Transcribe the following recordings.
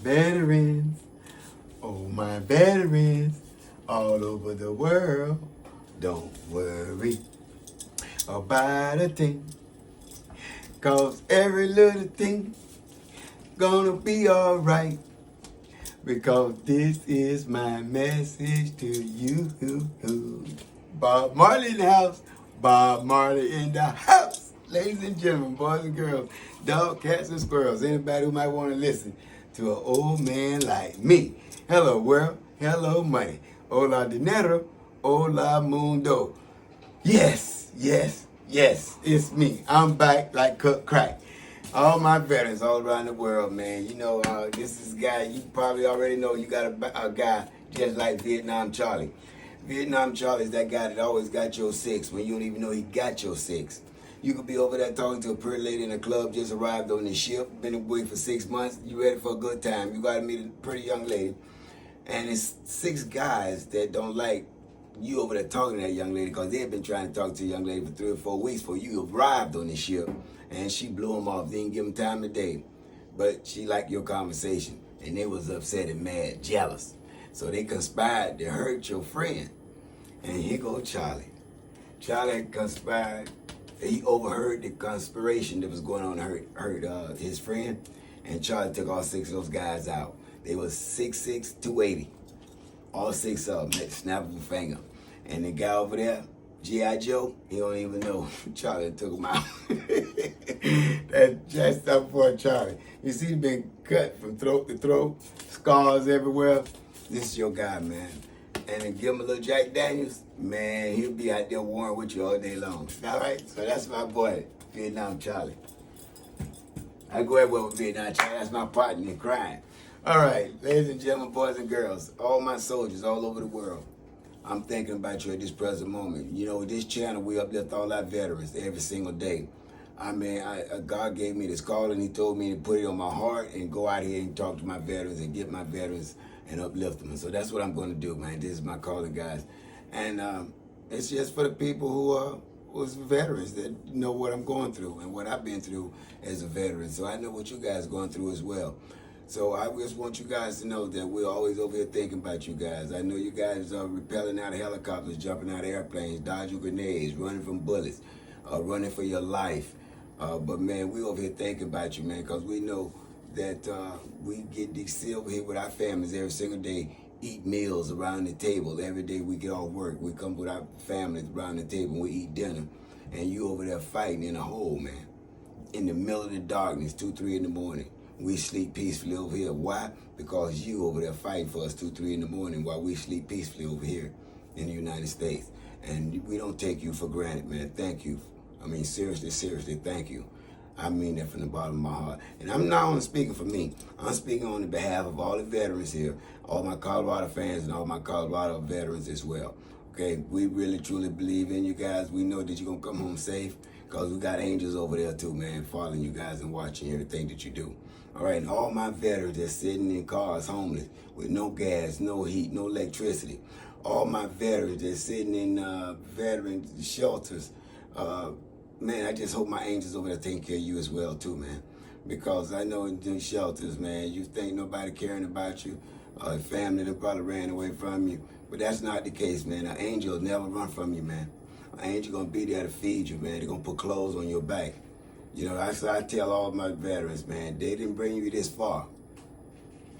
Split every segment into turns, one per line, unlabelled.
Veterans, oh my veterans, all over the world, don't worry about a thing, cause every little thing gonna be alright, because this is my message to you. Bob Marley in the house, Bob Marley in the house. Ladies and gentlemen, boys and girls, dog, cats, and squirrels, anybody who might want to listen to an old man like me. Hello world, hello money. Hola dinero, hola mundo. Yes, yes, yes, it's me. I'm back like cook crack. All my veterans all around the world, man. You know, this is a guy you probably already know. You got a guy just like Vietnam Charlie. Vietnam Charlie is that guy that always got your six when you don't even know he got your six. You could be over there talking to a pretty lady in a club, just arrived on the ship, been away for 6 months. You ready for a good time? You got to meet a pretty young lady, and it's six guys that don't like you over there talking to that young lady because they've been trying to talk to a young lady for 3 or 4 weeks before you arrived on the ship, and she blew them off. Didn't give them time to date, but she liked your conversation, and they was upset and mad, jealous. So they conspired to hurt your friend, and here go Charlie. Charlie conspired. He overheard the conspiration that was going on to hurt his friend, and Charlie took all six of those guys out. They was 6'6", 280. All six of them, at the snap of a finger. And the guy over there, G.I. Joe, he don't even know Charlie took him out. That's just up for Charlie. You see, he been cut from throat to throat, scars everywhere. This is your guy, man. And then give him a little Jack Daniels, man, he'll be out there warring with you all day long. All right? So that's my boy, Vietnam Charlie. I go everywhere with Vietnam Charlie. That's my partner in crime. All right, ladies and gentlemen, boys and girls, all my soldiers all over the world, I'm thinking about you at this present moment. You know, with this channel, we uplift all our veterans every single day. I mean, God gave me this call, and he told me to put it on my heart and go out here and talk to my veterans and get my veterans and uplift them. And so that's what I'm going to do, man. This is my calling, guys. And it's just for the people who was veterans that know what I'm going through and what I've been through as a veteran. So I know what you guys are going through as well. So I just want you guys to know that we're always over here thinking about you guys. I know you guys are rappelling out of helicopters, jumping out of airplanes, dodging grenades, running from bullets, running for your life. But man, we over here thinking about you, man, because we know that we get to sit over here with our families every single day, eat meals around the table. Every day we get off work, we come with our families around the table and we eat dinner. And you over there fighting in a hole, man, in the middle of the darkness, 2, 3 in the morning. We sleep peacefully over here. Why? Because you over there fighting for us 2, 3 in the morning while we sleep peacefully over here in the United States. And we don't take you for granted, man. Thank you. I mean, seriously, thank you. I mean that from the bottom of my heart. And I'm not only speaking for me. I'm speaking on the behalf of all the veterans here, all my Colorado fans and all my Colorado veterans as well. Okay, we really, truly believe in you guys. We know that you're going to come home safe because we got angels over there too, man, following you guys and watching everything that you do. All right, and all my veterans that's sitting in cars homeless with no gas, no heat, no electricity. All my veterans that's sitting in veteran shelters. Man, I just hope my angels over there taking care of you as well too, man. Because I know in these shelters, man, you think nobody caring about you. Family that probably ran away from you. But that's not the case, man. An angel will never run from you, man. An angel gonna be there to feed you, man. They're gonna put clothes on your back. You know, that's what I tell all my veterans, man. They didn't bring you this far.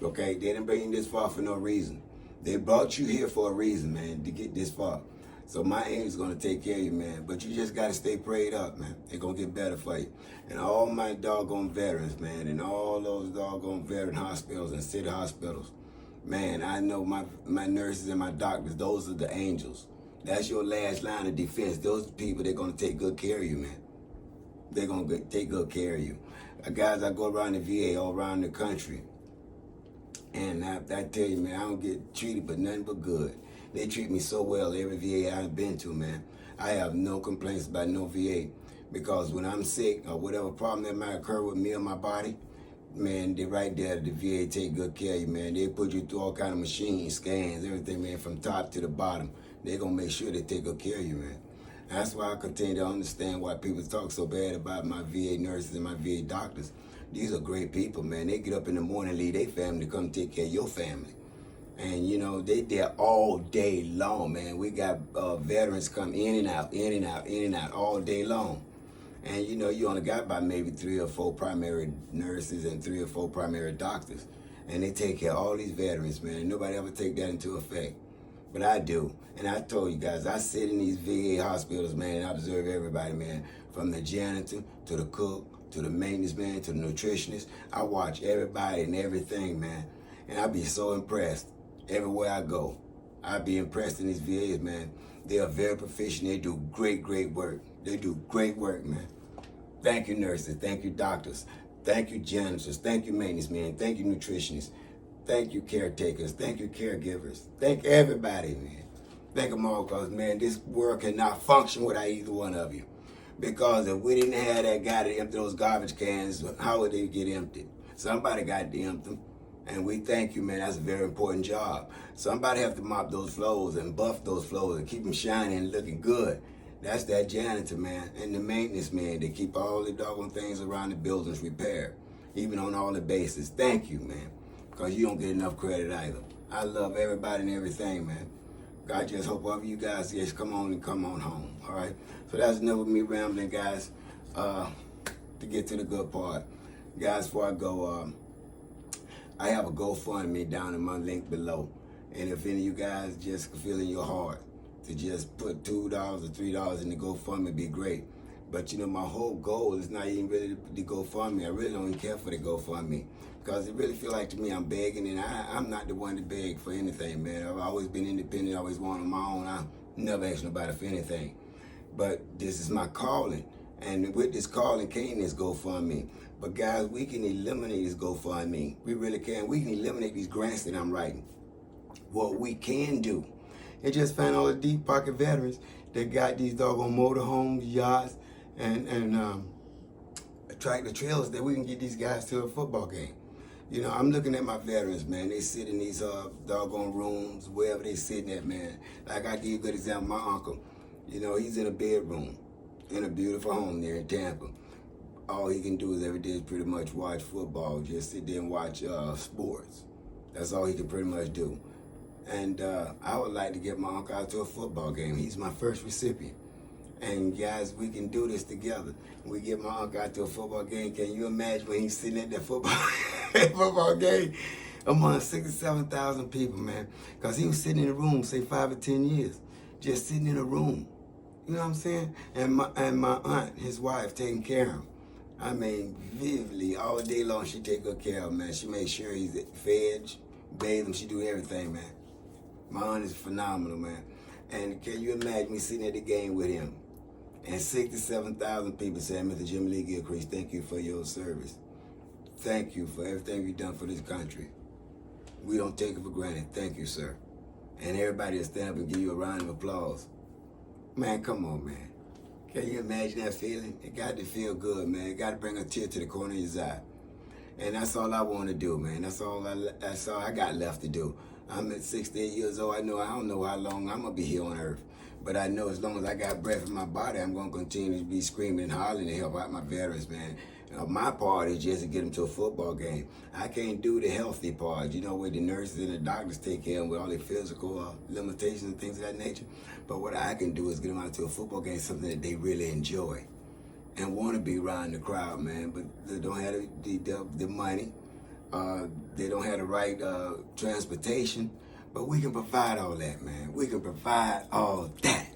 Okay? They didn't bring you this far for no reason. They brought you here for a reason, man, to get this far. So my angel's gonna take care of you, man. But you just gotta stay prayed up, man. They're gonna get better for you. And all my doggone veterans, man, and all those doggone veteran hospitals and city hospitals, man, I know my nurses and my doctors, those are the angels. That's your last line of defense. Those people, they're gonna take good care of you, man. They're going to take good care of you. Guys, I go around the VA all around the country. And I tell you, man, I don't get treated but nothing but good. They treat me so well every VA I've been to, man. I have no complaints about no VA. Because when I'm sick or whatever problem that might occur with me or my body, man, they're right there. The VA take good care of you, man. They put you through all kind of machines, scans, everything, man, from top to the bottom. They're going to make sure they take good care of you, man. That's why I continue to understand why people talk so bad about my VA nurses and my VA doctors.
These are great people, man. They get up in the morning, leave their family to come take care of your family. And you know, they there all day long, man. We got veterans come in and out, in and out, in and out all day long. And you know, you only got about maybe 3 or 4 primary nurses and 3 or 4 primary doctors. And they take care of all these veterans, man. Nobody ever take that into effect. But I do. And I told you guys, I sit in these VA hospitals, man, and I observe everybody, man. From the janitor to the cook to the maintenance man to the nutritionist. I watch everybody and everything, man. And I be so impressed everywhere I go. I be impressed in these VAs, man. They are very proficient. They do great, great work. They do great work, man. Thank you, nurses. Thank you, doctors. Thank you, janitors. Thank you, maintenance men. Thank you, nutritionists. Thank you, caretakers. Thank you, caregivers. Thank everybody, man. Thank them all, because, man, this world cannot function without either one of you. Because if we didn't have that guy to empty those garbage cans, how would they get emptied? Somebody got to empty them. And we thank you, man. That's a very important job. Somebody have to mop those floors and buff those floors and keep them shining and looking good. That's that janitor, man, and the maintenance man. They keep all the doggone things around the buildings repaired, even on all the bases. Thank you, man, because you don't get enough credit either. I love everybody and everything, man. God just hope all of you guys just come on and come on home, all right? So that's enough of me rambling, guys, to get to the good part. Guys, before I go, I have a GoFundMe down in my link below. And if any of you guys just feel in your heart to just put $2 or $3 in the GoFundMe, be great. But you know, my whole goal is not even really the GoFundMe. I really don't even care for the GoFundMe, because it really feel like to me I'm begging, and I'm not the one to beg for anything, man. I've always been independent, always wanted my own. I never asked nobody for anything. But this is my calling. And with this calling came this GoFundMe. But guys, we can eliminate this GoFundMe. We really can. We can eliminate these grants that I'm writing. What we can do is just find all the deep pocket veterans that got these doggone motorhomes, yachts, and tractor trailers, that we can get these guys to a football game. You know, I'm looking at my veterans, man. They sit in these doggone rooms, wherever they sitting at, man. Like I give you a good example, my uncle. You know, he's in a bedroom in a beautiful home there in Tampa. All he can do is every day is pretty much watch football, just sit there and watch sports. That's all he can pretty much do. And I would like to get my uncle out to a football game. He's my first recipient. And guys, we can do this together. We get my uncle out to a football game. Can you imagine when he's sitting at that football game among 6,000 or 7,000 people, man? Because he was sitting in a room, say 5 or 10 years, just sitting in a room. You know what I'm saying? And my aunt, his wife, taking care of him. I mean, vividly, all day long, she take good care of him, man. She makes sure he's fed, bathe him, she do everything, man. My aunt is phenomenal, man. And can you imagine me sitting at the game with him? And 67,000 people saying, Mr. Jimmy Lee Gilchrist, thank you for your service. Thank you for everything you've done for this country. We don't take it for granted. Thank you, sir. And everybody will stand up and give you a round of applause. Man, come on, man. Can you imagine that feeling? It got to feel good, man. It got to bring a tear to the corner of your eye. And that's all I want to do, man. That's all I got left to do. I'm at 68 years old. I don't know how long I'm going to be here on earth. But I know as long as I got breath in my body, I'm going to continue to be screaming and hollering to help out my veterans, man. My part is just to get them to a football game. I can't do the healthy part, you know, where the nurses and the doctors take care of them with all their physical limitations and things of that nature. But what I can do is get them out to a football game, something that they really enjoy and want to be around the crowd, man. But they don't have the money. They don't have the right transportation. But we can provide all that, man. We can provide all that.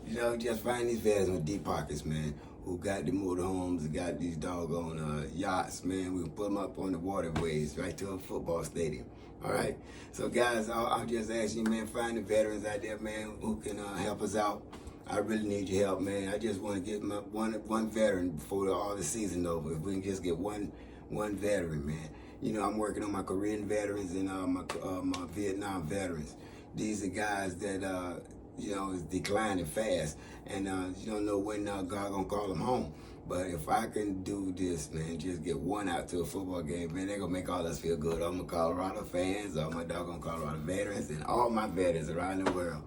You know, just find these veterans with deep pockets, man, who got the motorhomes, got these doggone yachts, man. We can put them up on the waterways right to a football stadium. All right? So, guys, I'll just ask you, man, find the veterans out there, man, who can help us out. I really need your help, man. I just want to get my one veteran before all the season over. If we can just get one veteran, man. You know, I'm working on my Korean veterans and my Vietnam veterans. These are guys that, you know, is declining fast. And you don't know when God gonna call them home. But if I can do this, man, just get one out to a football game, man, they're gonna make all us feel good. All my Colorado fans, all my doggone Colorado veterans, and all my veterans around the world.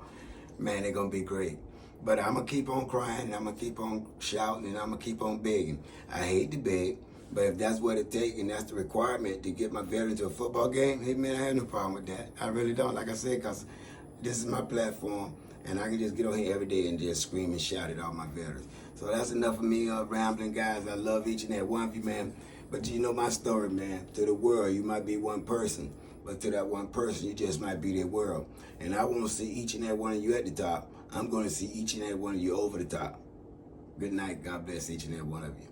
Man, they're gonna be great. But I'm gonna keep on crying, and I'm gonna keep on shouting, and I'm gonna keep on begging. I hate to beg, But if that's what it takes and that's the requirement to get my veteran to a football game, hey man, I have no problem with that. I really don't. Like I said, because this is my platform, and I can just get on here every day and just scream and shout at all my veterans. So that's enough of me rambling, guys. I love each and every one of you, man. But you know my story, man. To the world, you might be one person, but to that one person, you just might be their world. And I want to see each and every one of you at the top. I'm going to see each and every one of you over the top. Good night. God bless each and every one of you.